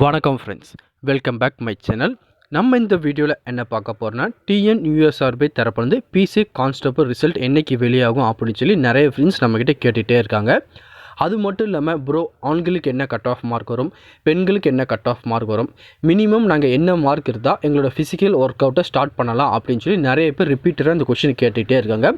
வணக்கம் friends, welcome back my channel. நம்ம இந்த வீடியோவில் என்ன பார்க்க போகிறோன்னா, டிஎன்யூஎஸ்ஆர்பி தரப்புலேருந்து பிசி கான்ஸ்டபிள் ரிசல்ட் என்றைக்கு வெளியாகும் அப்படின்னு சொல்லி நிறைய ஃப்ரெண்ட்ஸ் நம்மக்கிட்ட கேட்டுகிட்டே இருக்காங்க. அது மட்டும் இல்லாமல் ப்ரோ, ஆண்களுக்கு என்ன கட் ஆஃப் மார்க் வரும், பெண்களுக்கு என்ன கட் ஆஃப் மார்க் வரும், மினிமம் நாங்கள் என்ன மார்க் இருந்தால் எங்களோட ஃபிசிக்கல் ஒர்க் அவுட்டை ஸ்டார்ட் பண்ணலாம் அப்படின்னு சொல்லி நிறைய பேர் ரிப்பீட்டடாக இந்த கொஷின் கேட்டுகிட்டே இருக்காங்க.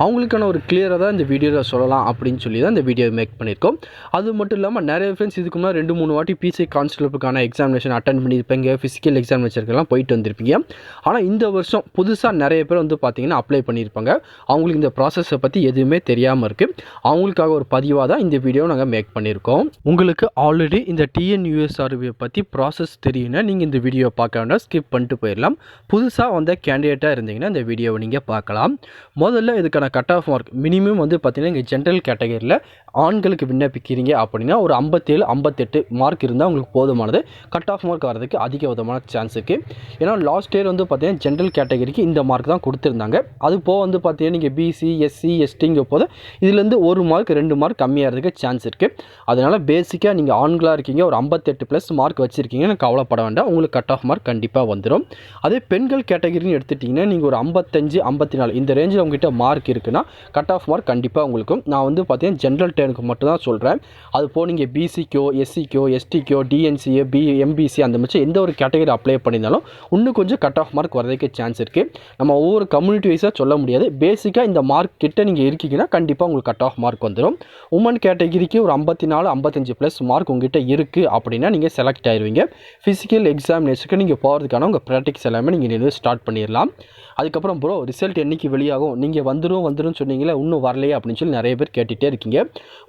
அவங்களுக்கான ஒரு கிளியராக தான் இந்த வீடியோவில் சொல்லலாம் அப்படின்னு சொல்லி தான் இந்த வீடியோ மேக் பண்ணியிருக்கோம். அது மட்டும் இல்லாமல் நிறைய ஃப்ரெண்ட்ஸ் இதுக்கு முன்னாடி 2-3 வாட்டி பிசி கான்ஸ்டபிளுக்கான எக்ஸாமினேஷன் அட்டன் பண்ணியிருப்பீங்க, ஃபிசிக்கல் எக்ஸாமினேஷனுக்கெல்லாம் போயிட்டு வந்திருப்பீங்க. ஆனால் இந்த வருஷம் புதுசாக நிறைய பேர் வந்து பார்த்தீங்கன்னா அப்ளை பண்ணியிருப்பாங்க. அவங்களுக்கு இந்த ப்ராசஸை பற்றி எதுவுமே தெரியாமல் இருக்குது. அவங்களுக்காக ஒரு பதிவாக தான் இந்த வீடியோ நாங்கள் மேக் பண்ணியிருக்கோம். உங்களுக்கு ஆல்ரெடி இந்த டிஎன்யூஎஸ்ஆர்பியை பற்றி ப்ராசஸ் தெரியும்னா நீங்கள் இந்த வீடியோ பார்க்க வேண்டாம், ஸ்கிப் பண்ணிட்டு போயிடலாம். புதுசாக வந்த கேண்டிடேட்டாக இருந்தீங்கன்னா இந்த வீடியோவை நீங்கள் பார்க்கலாம். முதல்ல இதுக்கான கட் ஆஃப் மார்க் மினிமம் வந்து பார்த்தீங்கன்னா இங்கே ஜென்ரல் கேட்டகரியில் ஆண்களுக்கு விண்ணப்பிக்கிறீங்க அப்படின்னா ஒரு 57-58 மார்க் இருந்தால் உங்களுக்கு போதுமானது. கட் ஆஃப் மார்க் வரதுக்கு அதிக விதமான சான்ஸ் இருக்குது. ஏன்னா லாஸ்ட் இயர் வந்து பார்த்தீங்கன்னா ஜென்ரல் கேட்டகரிக்கு இந்த மார்க் தான் கொடுத்துருந்தாங்க. அது போக வந்து பார்த்தீங்கன்னா நீங்கள் பிசி, எஸ்சி, எஸ்டிங்க போது இதுலேருந்து 1 மார்க் 2 மார்க் கம்மியாகிறதுக்கு சான்ஸ் இருக்குது. அதனால் பேசிக்காக நீங்கள் ஆண்களாக இருக்கீங்க, ஒரு 58+ மார்க் வச்சுருக்கீங்கன்னு கவலைப்பட வேண்டாம், உங்களுக்கு கட் ஆஃப் மார்க் கண்டிப்பாக வந்துடும். அதே பெண்கள் கேட்டகரின்னு எடுத்துட்டிங்கன்னா நீங்கள் ஒரு 55-54 இந்த ரேஞ்சில் உங்கள்கிட்ட மார்க் இருக்குன்னா கட் ஆஃப் மார்க் கண்டிப்பாக உங்களுக்கும். நான் வந்து பார்த்தீங்கன்னா ஜென்ரல் டேனுக்கு மட்டும் தான் சொல்கிறேன். அது போக நீங்கள் பிசிக்கோ, எஸ்சிக்கோ, எஸ்டிக்கோ, டிஎன்சிஏ, எம்பிசி அந்த மாதிரி எந்த ஒரு கேட்டகரி அப்ளை பண்ணியிருந்தாலும் இன்னும் கொஞ்சம் கட் ஆஃப் மார்க் வரதுக்கு சான்ஸ் இருக்குது. நம்ம ஒவ்வொரு கம்யூனிட்டி வைஸாக சொல்ல முடியாது. பேசிக்காக இந்த மார்க் கிட்ட நீங்கள் இருக்கீங்கன்னா கண்டிப்பாக உங்களுக்கு கட் ஆஃப் மார்க் வந்துடும். உமன் கேட்டகரிக்கு ஒரு 54-55+ மார்க் உங்ககிட்ட இருக்குது அப்படின்னா நீங்கள் செலக்ட் ஆயிடுவீங்க. ஃபிசிக்கல் எக்ஸாமினேஷனுக்கு நீங்கள் போகிறதுக்கான உங்கள் ப்ராக்டிக்ஸ் எல்லாமே நீங்கள் ஸ்டார்ட் பண்ணிடலாம். அதுக்கப்புறம் ப்ரோ, ரிசல்ட் என்றைக்கு வெளியாகும், நீங்கள் வந்துடும் சொன்னீங்களே இன்னும் வரலையே அப்படின்னு சொல்லி நிறைய பேர் கேட்டுகிட்டே இருக்கீங்க.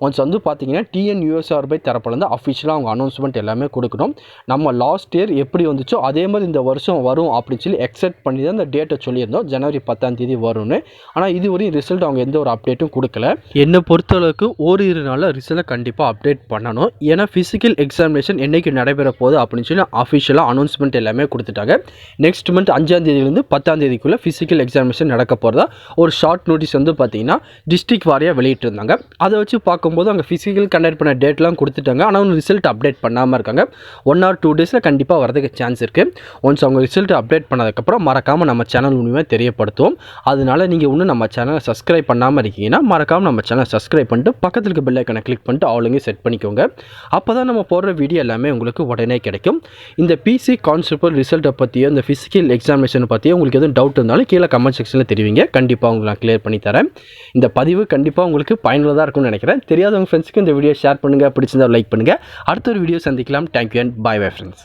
ஒன்ஸ் வந்து பார்த்தீங்கன்னா டிஎன்யூஎஸ்ஆர்பி தரப்புலேருந்து அஃபிஷியலாக அவங்க அனௌன்ஸ்மெண்ட் எல்லாமே கொடுக்கணும். நம்ம லாஸ்ட் இயர் எப்படி வந்துச்சோ அதே மாதிரி இந்த வருஷம் வரும் அப்படின்னு சொல்லி எக்ஸெப்ட் பண்ணி தான் இந்த டேட்டை சொல்லியிருந்தோம், ஜனவரி 10 வரும்னு. ஆனால் இதுவரையும் ரிசல்ட் அவங்க எந்த ஒரு அப்டேட்டும் கொடுக்கல. என்னை பொறுத்தளவுக்கு ஓரிரு நாளில் ரிசல்ட்டை கண்டிப்பாக அப்டேட் பண்ணணும். ஏன்னா ஃபிசிக்கல் எக்ஸாமினேஷன் என்றைக்கு நடைபெற போகுது அப்படின்னு சொல்லி அஃபிஷியலாக அனௌன்ஸ்மெண்ட் எல்லாமே கொடுத்துட்டாங்க. நெக்ஸ்ட் மந்த் 5 10 ஃபிசிக்கல் எக்ஸாமினேஷன் நடக்க போகிறதா ஒரு ஷார்ட் நோட்டீஸ் வந்து பார்த்தீங்கன்னா டிஸ்ட்ரிக்ட் வாரியாக வெளியிட்டிருந்தாங்க. அதை வச்சு பார்க்கும்போது அங்கே ஃபிசிக்கல் கண்டக்ட் பண்ண டேட்லாம் கொடுத்துட்டாங்க. ஆனால் அவங்க ரிசல்ட் அப்டேட் பண்ணாமல் இருக்காங்க. 1 or 2 டேஸில் கண்டிப்பாக வரதுக்கு சான்ஸ் இருக்குது. ஒன்ஸ் அவங்க ரிசல்ட் அப்டேட் பண்ணதுக்கப்புறம் மறக்காமல் நம்ம சேனல் மூலியமாக தெரியப்படுத்துவோம். அதனால நீங்கள் இன்னும் நம்ம சேனலை சப்ஸ்கிரைப் பண்ணாமல் இருக்கீங்கன்னா மறக்காமல் நம்ம சேனலை சப்ஸ்கிரைப் பண்ணிட்டு பக்கத்தில் இருக்க பெல் ஐக்கனை கிளிக் பண்ணிட்டு ஆளுங்க செட் பண்ணிக்கோங்க. அப்போ தான் நம்ம போடுற வீடியோ எல்லாமே உங்களுக்கு உடனே கிடைக்கும். இந்த பிசி கான்ஸ்டபிள் ரிசல்ட்டை பற்றியோ இந்த ஃபிசிக்கல் எக்ஸாமினேஷன் பற்றியோ உங்களுக்கு எதுவும் டவுட் இருந்தாலும் கீழே கமெண்ட் செக்ஷனில் தெரிவிங்க. கண்டிப்பாக உங்களுக்கு நான் கிளியர் பண்ணி தரேன். இந்த பதிவு கண்டிப்பாக உங்களுக்கு பயனுள்ளதாக இருக்கும்னு நினைக்கிறேன். தெரியாதவங்க ஃப்ரெண்ட்ஸுக்கு இந்த வீடியோ ஷேர் பண்ணுங்கள், பிடிச்சிருந்தா லைக் பண்ணுங்கள். அடுத்த ஒரு வீடியோ சந்திக்கலாம். Thank you and bye friends.